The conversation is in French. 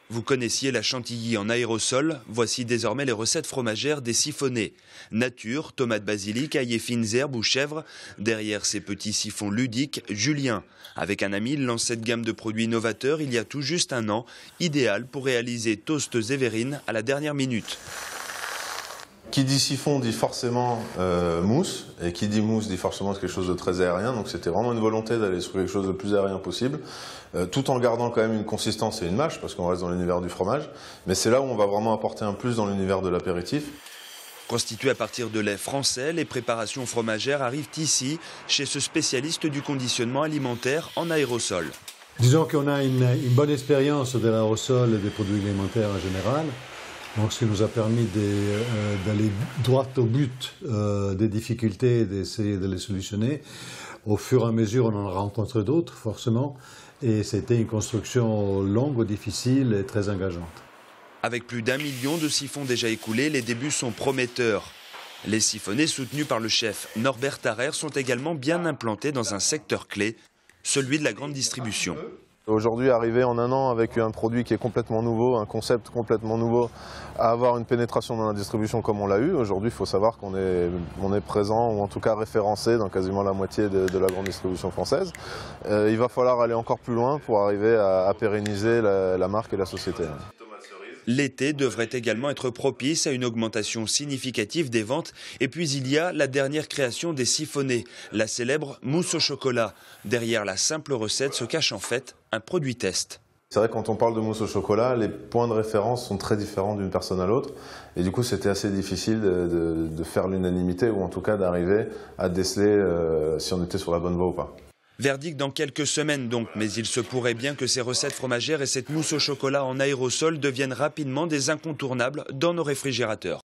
Vous connaissiez la chantilly en aérosol, voici désormais les recettes fromagères des siphonnés. Nature, tomates basilic, ail et fines herbes ou chèvres. Derrière ces petits siphons ludiques, Julien. Avec un ami, il lance cette gamme de produits novateurs il y a tout juste un an, idéal pour réaliser toasts et verrines à la dernière minute. Qui dit siphon dit forcément mousse, et qui dit mousse dit forcément quelque chose de très aérien, donc c'était vraiment une volonté d'aller sur quelque chose de plus aérien possible, tout en gardant quand même une consistance et une mâche, parce qu'on reste dans l'univers du fromage, mais c'est là où on va vraiment apporter un plus dans l'univers de l'apéritif. Constitués à partir de lait français, les préparations fromagères arrivent ici, chez ce spécialiste du conditionnement alimentaire en aérosol. Disons qu'on a une bonne expérience de l'aérosol et des produits alimentaires en général. Donc, ce qui nous a permis d'aller droit au but des difficultés et d'essayer de les solutionner. Au fur et à mesure, on en a rencontré d'autres, forcément. Et c'était une construction longue, difficile et très engageante. Avec plus d'1 million de siphons déjà écoulés, les débuts sont prometteurs. Les siphonnés soutenus par le chef Norbert Tarrer sont également bien implantés dans un secteur clé, celui de la grande distribution. Aujourd'hui, arriver en un an avec un produit qui est complètement nouveau, un concept complètement nouveau, à avoir une pénétration dans la distribution comme on l'a eu, aujourd'hui il faut savoir qu'on est présent ou en tout cas référencé dans quasiment la moitié de la grande distribution française. Il va falloir aller encore plus loin pour arriver à pérenniser la marque et la société. L'été devrait également être propice à une augmentation significative des ventes. Et puis il y a la dernière création des siphonnés, la célèbre mousse au chocolat. Derrière la simple recette se cache en fait un produit test. C'est vrai que quand on parle de mousse au chocolat, les points de référence sont très différents d'une personne à l'autre. Et du coup, c'était assez difficile de faire l'unanimité ou en tout cas d'arriver à déceler si on était sur la bonne voie ou pas. Verdict dans quelques semaines donc, mais il se pourrait bien que ces recettes fromagères et cette mousse au chocolat en aérosol deviennent rapidement des incontournables dans nos réfrigérateurs.